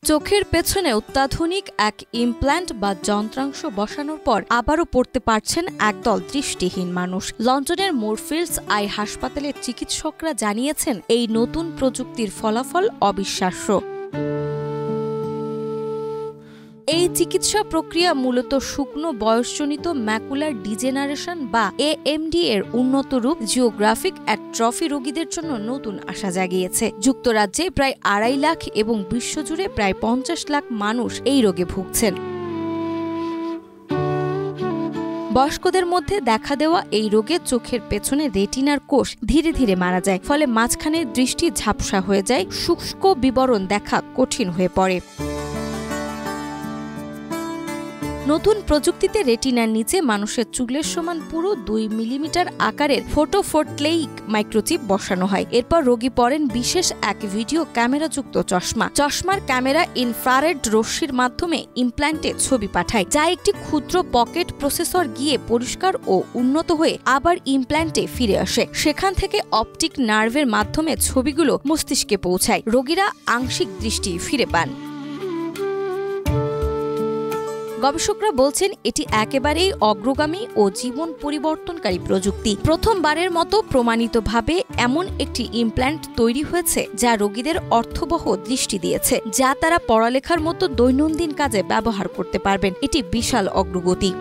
চোখের পেছনে অত্যাধুনিক এক ইমপ্ল্যান্ট বা যন্ত্রাংশ বসানোর পর আবারও পড়তে পারছেন একদল দৃষ্টিহীন মানুষ। লন্ডনের মোরফিল্ডস আই হাসপাতালের চিকিৎসকরা জানিয়েছেন, এই নতুন প্রযুক্তির ফলাফল অবিশ্বাস্য। এই চিকিৎসা প্রক্রিয়া মূলত শুকনো বয়সজনিত ম্যাকুলার ডিজেনারেশন বা AMD এর উন্নত রূপ জিওগ্রাফিক অ্যাট্রফি রোগীদের জন্য নতুন আশা জাগিয়েছে। যুক্তরাজ্যে প্রায় 2.5 লাখ এবং বিশ্বজুড়ে প্রায় 50 লাখ মানুষ এই রোগে ভুগছেন। বয়স্কদের মধ্যে দেখা দেওয়া এই রোগে চোখের পেছনে রেটিনার কোষ ধীরে ধীরে মারা যায়, ফলে মাঝখানের দৃষ্টি ঝাপসা হয়ে যায়, শুষ্ক বিবরণ দেখা কঠিন হয়ে পড়ে। নতুন প্রযুক্তিতে রেটিনার নিচে মানুষের চুলের সমান পুরো 2 মিলিমিটার আকারের ফটোফোটলেইক মাইক্রোচিপ বসানো হয়। এরপর রোগী পরেন বিশেষ এক ভিডিও ক্যামেরাযুক্ত চশমা। চশমার ক্যামেরা ইনফ্রারেড রশ্মির মাধ্যমে ইমপ্ল্যান্টে ছবি পাঠায়, যা একটি ক্ষুদ্র পকেট প্রসেসর গিয়ে পরিষ্কার ও উন্নত হয়ে আবার ইমপ্ল্যান্টে ফিরে আসে। সেখান থেকে অপটিক নার্ভের মাধ্যমে ছবিগুলো মস্তিষ্কে পৌঁছায়। রোগীরা আংশিক দৃষ্টি ফিরে পান। গবেষকরা বলছেন, এটি একেবারেই অগ্রগামী ও জীবন পরিবর্তনকারী প্রযুক্তি। প্রথমবারের মতো প্রমাণিতভাবে এমন একটি ইমপ্ল্যান্ট তৈরি হয়েছে যা রোগীদের অর্থবহ দৃষ্টি দিয়েছে, যা তারা পড়ালেখার মতো দৈনন্দিন কাজে ব্যবহার করতে পারবেন। এটি বিশাল অগ্রগতি।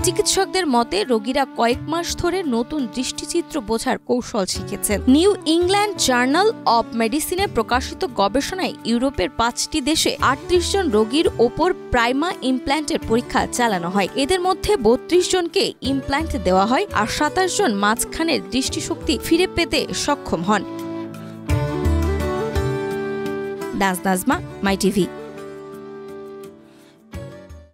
চিকিৎসকদের মতে, রোগীরা কয়েক মাস ধরে নতুন দৃষ্টিচিত্র বোঝার কৌশল শিখেছেন। নিউ ইংল্যান্ড জার্নাল অব মেডিসিনে প্রকাশিত গবেষণায় ইউরোপের 5টি দেশে 38 জন রোগীর ওপর প্রাইমা ইমপ্ল্যান্টের পরীক্ষা চালানো হয়। এদের মধ্যে 32 জনকে ইমপ্ল্যান্ট দেওয়া হয় আর 27 জন মাঝখানের দৃষ্টিশক্তি ফিরে পেতে সক্ষম হন। নাজমা, মাই টিভি।